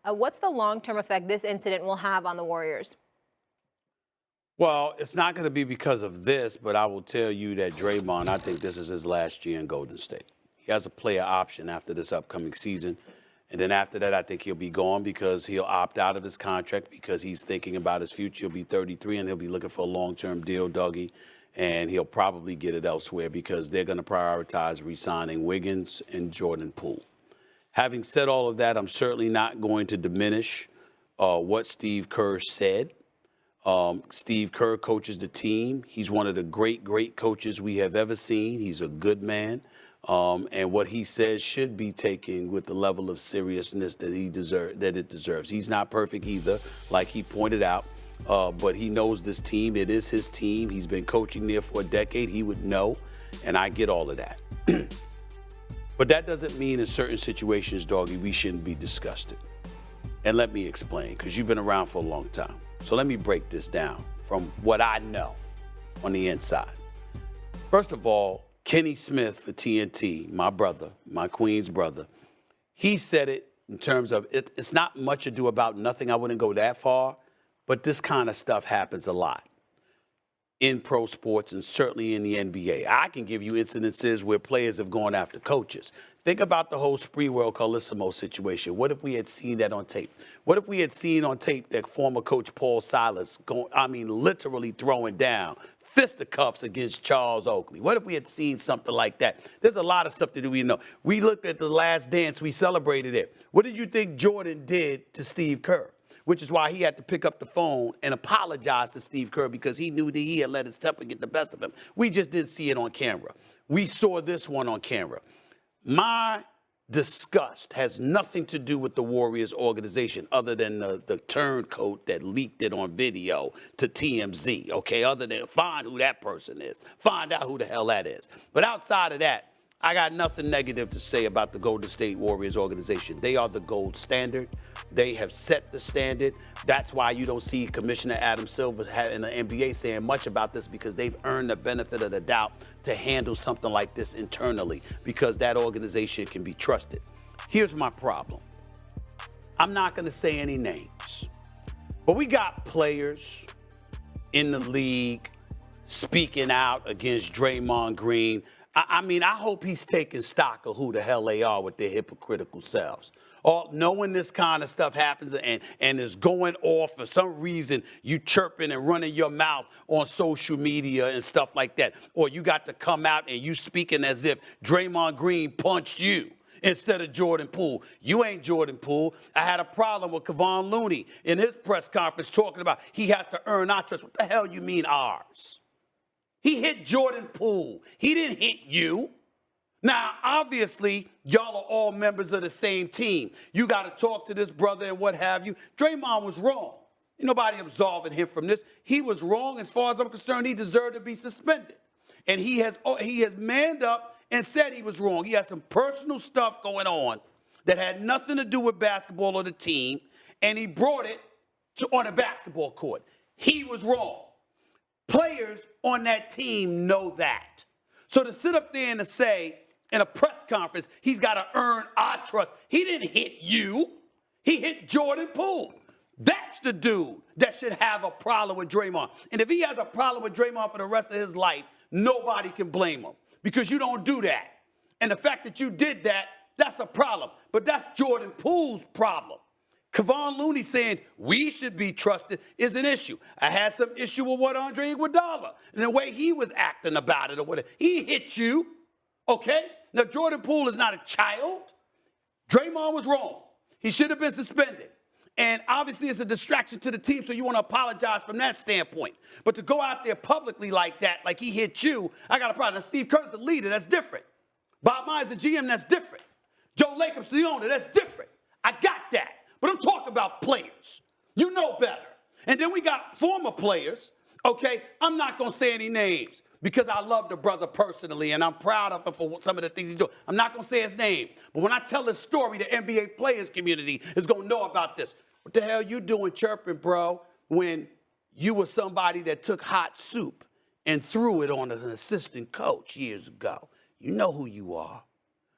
What's the long-term effect this incident will have on the Warriors? Well, it's not going to be because of this, but I will tell you that Draymond, I think this is his last year in Golden State. He has a player option after this upcoming season. And then after that, I think he'll be gone because he'll opt out of his contract because he's thinking about his future. He'll be 33 and he'll be looking for a long-term deal, Dougie. And he'll probably get it elsewhere because they're going to prioritize re-signing Wiggins and Jordan Poole. Having said all of that, I'm certainly not going to diminish what Steve Kerr said. Steve Kerr coaches the team. He's one of the great, great coaches we have ever seen. He's a good man. And what he says should be taken with the level of seriousness that it deserves. He's not perfect either, like he pointed out, but he knows this team. It is his team. He's been coaching there for a decade. He would know, and I get all of that. But that doesn't mean in certain situations, Doggy, we shouldn't be disgusted. And let me explain, because you've been around for a long time. So let me break this down from what I know on the inside. First of all, Kenny Smith for TNT, my brother, my Queen's brother, he said it in terms of it's not much ado about nothing. I wouldn't go that far, but this kind of stuff happens a lot in pro sports and certainly in the NBA. I can give you incidences where players have gone after coaches. Think about the whole Sprewell Carlissimo situation. What if we had seen that on tape? What if we had seen on tape that former coach Paul Silas literally throwing down fisticuffs against Charles Oakley? What if we had seen something like that? There's a lot of stuff that we know. We looked at The Last Dance. We celebrated it. What did you think Jordan did to Steve Kerr? Which is why he had to pick up the phone and apologize to Steve Kerr because he knew that he had let his temper get the best of him. We just didn't see it on camera. We saw this one on camera. My disgust has nothing to do with the Warriors organization other than the turncoat that leaked it on video to TMZ, okay? Other than find who that person is. Find out who the hell that is. But outside of that, I got nothing negative to say about the Golden State Warriors organization. They are the gold standard. They have set the standard. That's why you don't see Commissioner Adam Silver in the NBA saying much about this because they've earned the benefit of the doubt to handle something like this internally because that organization can be trusted. Here's my problem. I'm not going to say any names, but we got players in the league speaking out against Draymond Green. I hope he's taking stock of who the hell they are with their hypocritical selves. Or knowing this kind of stuff happens and is going off for some reason, you chirping and running your mouth on social media and stuff like that. Or you got to come out and you speaking as if Draymond Green punched you instead of Jordan Poole. You ain't Jordan Poole. I had a problem with Kevin Looney in his press conference talking about he has to earn our trust. What the hell you mean ours? He hit Jordan Poole. He didn't hit you. Now, obviously, y'all are all members of the same team. You got to talk to this brother and what have you. Draymond was wrong. Ain't nobody absolving him from this. He was wrong. As far as I'm concerned, he deserved to be suspended. And he has manned up and said he was wrong. He had some personal stuff going on that had nothing to do with basketball or the team, and he brought it on a basketball court. He was wrong. Players on that team know that. So to sit up there and to say in a press conference, he's got to earn our trust. He didn't hit you. He hit Jordan Poole. That's the dude that should have a problem with Draymond. And if he has a problem with Draymond for the rest of his life, nobody can blame him because you don't do that. And the fact that you did that, that's a problem. But that's Jordan Poole's problem. Kevin Looney saying we should be trusted is an issue. I had some issue with what Andre Iguodala and the way he was acting about it or whatever. He hit you, okay? Now, Jordan Poole is not a child. Draymond was wrong. He should have been suspended. And obviously, it's a distraction to the team, so you want to apologize from that standpoint. But to go out there publicly like that, like he hit you, I got a problem. Now, Steve Kerr's the leader. That's different. Bob Myers, the GM, that's different. Joe Lacob's the owner. That's different. I got that. But I'm talking about players. You know better. And then we got former players, okay? I'm not going to say any names because I love the brother personally and I'm proud of him for some of the things he's doing. I'm not going to say his name. But when I tell his story, the NBA players community is going to know about this. What the hell you doing chirping, bro, when you were somebody that took hot soup and threw it on an assistant coach years ago? You know who you are.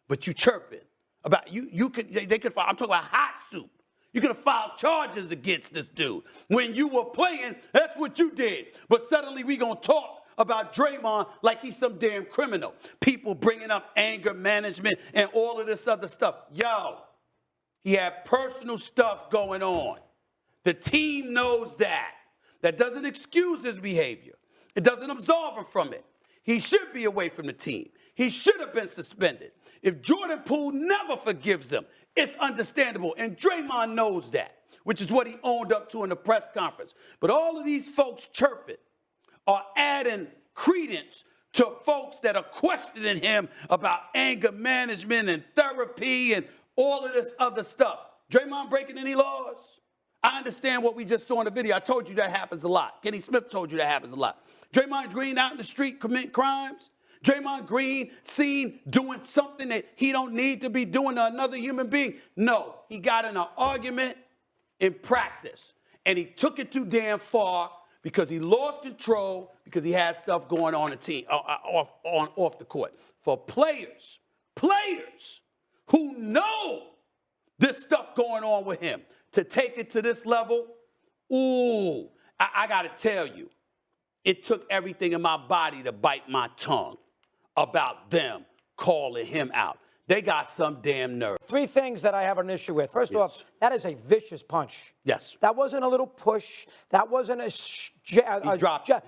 But you chirping about, they could, I'm talking about hot soup. You could have filed charges against this dude. When you were playing, that's what you did. But suddenly we going to talk about Draymond like he's some damn criminal. People bringing up anger management and all of this other stuff. Yo, he had personal stuff going on. The team knows that. That doesn't excuse his behavior. It doesn't absolve him from it. He should be away from the team. He should have been suspended. If Jordan Poole never forgives him, it's understandable. And Draymond knows that, which is what he owned up to in the press conference. But all of these folks chirping are adding credence to folks that are questioning him about anger management and therapy and all of this other stuff. Draymond breaking any laws? I understand what we just saw in the video. I told you that happens a lot. Kenny Smith told you that happens a lot. Draymond Green out in the street committing crimes. Draymond Green seen doing something that he don't need to be doing to another human being. No, he got in an argument in practice, and he took it too damn far because he lost control because he had stuff going on the team off the court. For players who know this stuff going on with him, to take it to this level, ooh, I got to tell you, it took everything in my body to bite my tongue about them calling him out. They got some damn nerve. Three things that I have an issue with. First off, that is a vicious punch. Yes. That wasn't a little push. That wasn't a... He dropped it.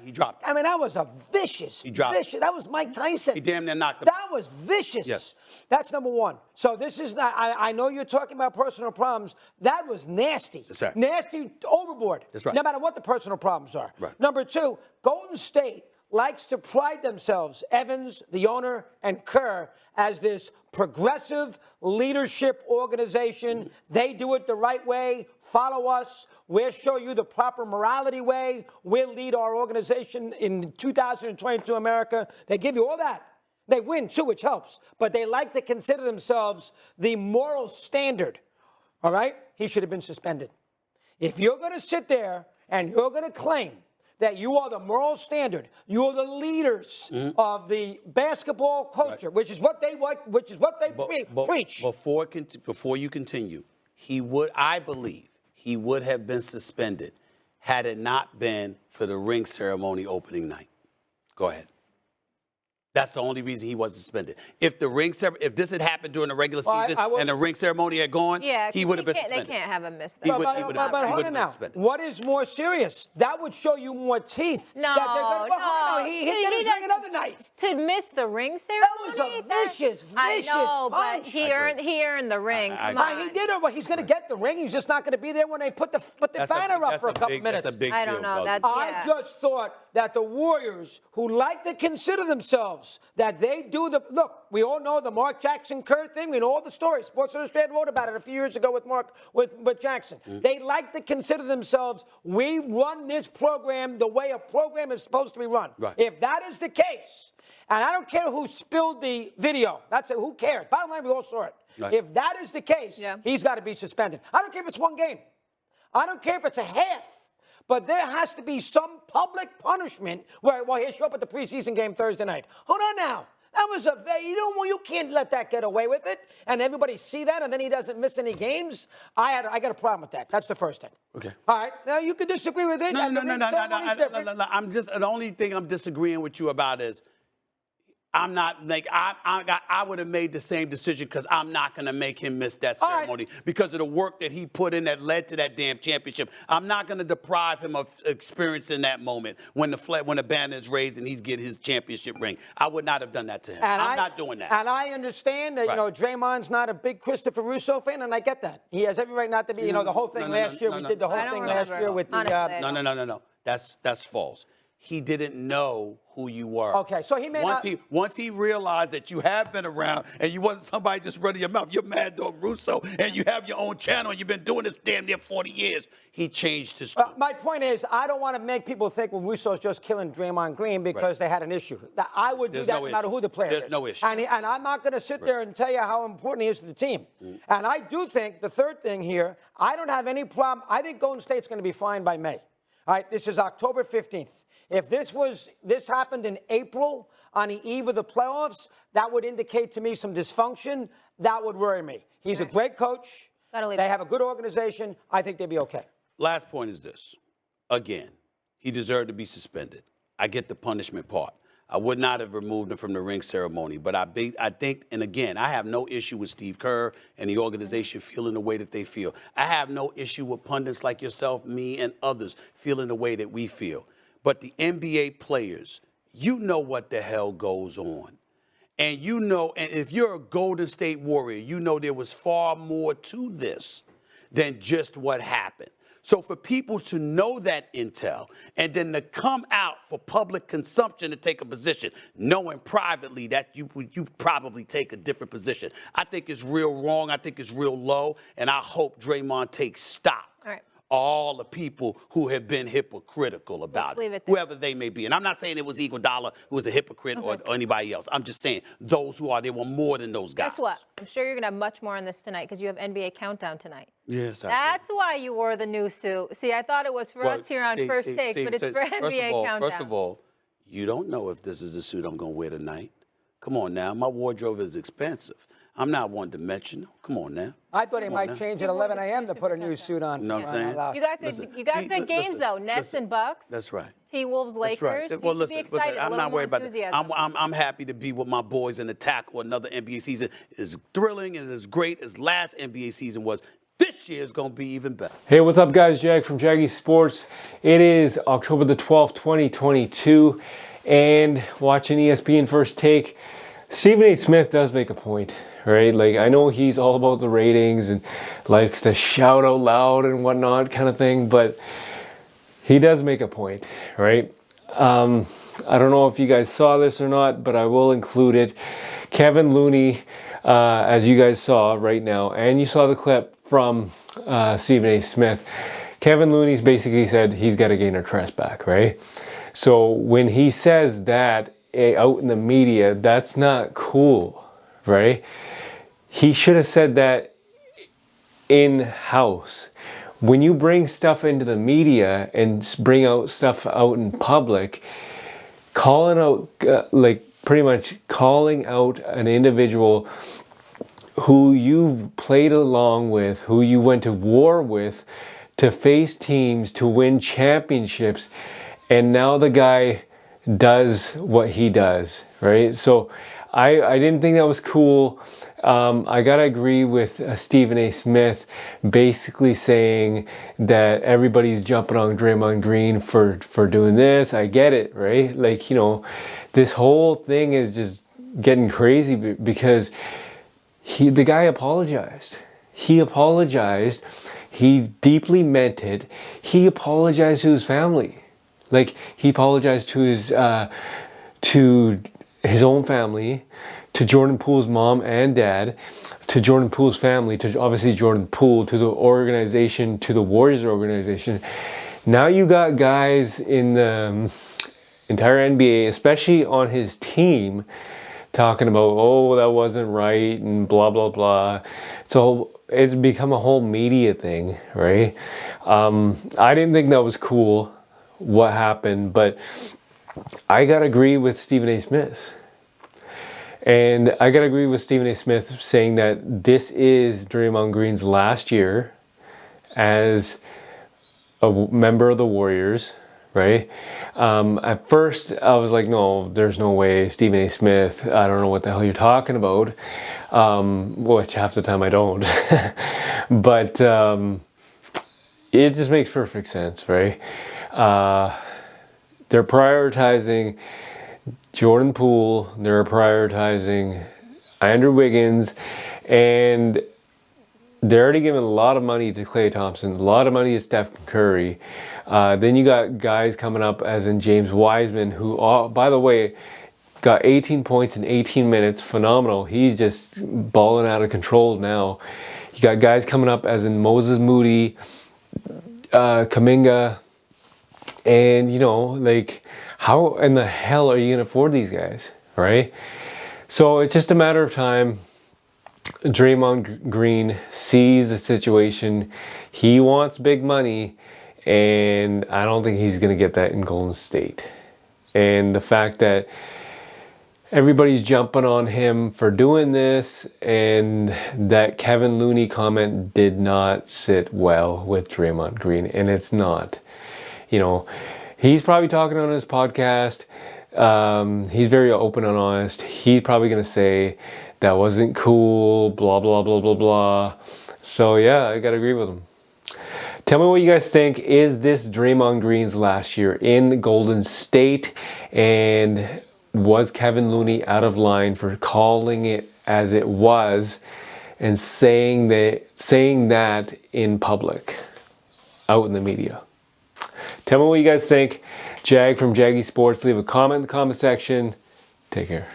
I mean, that was a vicious. He dropped vicious. it. That was Mike Tyson. He damn near knocked him. That was vicious. Yes. That's number one. So this is not... I know you're talking about personal problems. That was nasty. That's right. Nasty overboard. That's right. No matter what the personal problems are. Right. Number two, Golden State likes to pride themselves, Evans, the owner, and Kerr, as this progressive leadership organization. They do it the right way. Follow us. We'll show you the proper morality way. We'll lead our organization in 2022 America. They give you all that. They win, too, which helps. But they like to consider themselves the moral standard. All right? He should have been suspended. If you're going to sit there and you're going to claim that you are the moral standard, you are the leaders of the basketball culture, which is what they preach. Before you continue, I believe he would have been suspended had it not been for the ring ceremony opening night. Go ahead. That's the only reason he wasn't suspended. If this had happened during the regular season and the ring ceremony had gone, he would have been suspended. They can't have him miss that. But hold on now. What is more serious? That would show you more teeth. No, He did his ring another night. To miss the ring ceremony? That was a vicious I know, punch. but he earned the ring. Come on. He did it. Well, he's going to get the ring. He's just not going to be there when they put the banner up for a couple minutes. That's a big I don't deal, know. I just thought that the Warriors, who like to consider themselves that they do look, we all know the Mark Jackson Kerr thing. We know all the stories. Sports Illustrated wrote about it a few years ago with Jackson. They like to consider themselves, we run this program the way a program is supposed to be run. Right. If that is the case, and I don't care who spilled the video, who cares? Bottom line, we all saw it. Right. If that is the case, he's got to be suspended. I don't care if it's one game. I don't care if it's a half. But there has to be some public punishment where he'll show up at the preseason game Thursday night. Hold on now. That was you can't let that get away with it, and everybody see that, and then he doesn't miss any games. I got a problem with that. That's the first thing. Okay. All right. Now you can disagree with it. No. The only thing I'm disagreeing with you about is I'm not like I would have made the same decision because I'm not going to make him miss that ceremony because of the work that he put in that led to that damn championship. I'm not going to deprive him of experiencing that moment when the banner is raised and he's getting his championship ring. I would not have done that to him. I'm not doing that. And I understand that Draymond's not a big Christopher Russo fan, and I get that. He has every right not to be. The whole thing last year. We did the whole thing last year with the. No. That's false. He didn't know who you were. Okay, so he may once he realized that you have been around and you wasn't somebody just running your mouth. You're Mad Dog Russo and you have your own channel and you've been doing this damn near 40 years. He changed his tune. My point is, I don't want to make people think, Russo's just killing Draymond Green because they had an issue. I would do that no matter who the player is. There's no issue. And I'm not going to sit there and tell you how important he is to the team. And I do think the third thing here, I don't have any problem. I think Golden State's going to be fine by May. All right, this is October 15th. If this happened in April on the eve of the playoffs, that would indicate to me some dysfunction. That would worry me. He's a great coach. Gotta leave They it. have a good organization. I think they'd be okay. Last point is this. Again, he deserved to be suspended. I get the punishment part. I would not have removed him from the ring ceremony, but I think, and again, I have no issue with Steve Kerr and the organization feeling the way that they feel. I have no issue with pundits like yourself, me, and others feeling the way that we feel. But the NBA players, you know what the hell goes on. And you know, and if you're a Golden State Warrior, you know there was far more to this than just what happened. So for people to know that intel and then to come out for public consumption to take a position, knowing privately that you probably take a different position, I think it's real wrong. I think it's real low. And I hope Draymond takes stock. All right. All the people who have been hypocritical about leave it, it there. whoever they may be. And I'm not saying it was Iguodala who was a hypocrite or anybody else. I'm just saying those who are, they were more than those guys. Guess what? I'm sure you're going to have much more on this tonight because you have NBA Countdown tonight. Yes, I That's why you wore the new suit. See, I thought it was for us here on First Take, but it's for NBA Countdown. First of all, you don't know if this is the suit I'm going to wear tonight. Come on now. My wardrobe is expensive. I'm not one-dimensional. Come on now. I thought he might change at 11 a.m. to put a new suit on. You know what I'm saying? You got good games, though. Nets and Bucks. That's right. T-Wolves, Lakers. That's right. Well, You should be excited. I'm not worried about that. I'm happy to be with my boys in the tackle. Another NBA season is thrilling and as great as last NBA season was. This year is going to be even better. Hey, what's up, guys? Jag from Jaggy Sports. It is October the 12th, 2022, and watching ESPN First Take, Stephen A. Smith does make a point, right? Like, I know he's all about the ratings and likes to shout out loud and whatnot kind of thing, but he does make a point, right? I don't know if you guys saw this or not, but I will include it. Kevin Looney, as you guys saw right now, and you saw the clip from Stephen A. Smith, Kevin Looney's basically said he's got to gain a trust back, right? So when he says that out in the media, that's not cool, right? He should have said that in-house. When you bring stuff into the media and bring out stuff out in public, calling out, pretty much calling out an individual who you played along with, who you went to war with, to face teams, to win championships, and now the guy does what he does, right? So I didn't think that was cool. I gotta agree with Stephen A. Smith basically saying that everybody's jumping on Draymond Green for doing this. I get it, right? Like, you know, this whole thing is just getting crazy because the guy apologized. He apologized. He deeply meant it. He apologized to his family. Like, he apologized to his own family, to Jordan Poole's mom and dad, to Jordan Poole's family, to obviously Jordan Poole, to the organization, to the Warriors organization. Now you got guys in the entire NBA, especially on his team, talking about, oh, that wasn't right, and blah, blah, blah. So it's become a whole media thing, right? I didn't think that was cool, what happened, but I gotta agree with Stephen A. Smith. And I gotta agree with Stephen A. Smith saying that this is Draymond Green's last year as a member of the Warriors, right? At first, I was like, no, there's no way, Stephen A. Smith, I don't know what the hell you're talking about, which half the time I don't. But it just makes perfect sense, right? They're prioritizing Jordan Poole, they're prioritizing Andrew Wiggins, and they're already giving a lot of money to Klay Thompson, a lot of money to Steph Curry. Then you got guys coming up as in James Wiseman, who, by the way, got 18 points in 18 minutes, phenomenal. He's just balling out of control now. You got guys coming up as in Moses Moody, Kuminga, and, you know, like, how in the hell are you going to afford these guys, right? So it's just a matter of time. Draymond Green sees the situation. He wants big money, and I don't think he's going to get that in Golden State. And the fact that everybody's jumping on him for doing this, and that Kevin Looney comment did not sit well with Draymond Green, and it's not. You know, he's probably talking on his podcast. He's very open and honest. He's probably going to say that wasn't cool, blah, blah, blah, blah, blah. So yeah, I got to agree with him. Tell me what you guys think. Is this Draymond Green's last year in Golden State? And was Kevin Looney out of line for calling it as it was and saying that in public, out in the media? Tell me what you guys think. Jag from Jaggy Sports. Leave a comment in the comment section. Take care.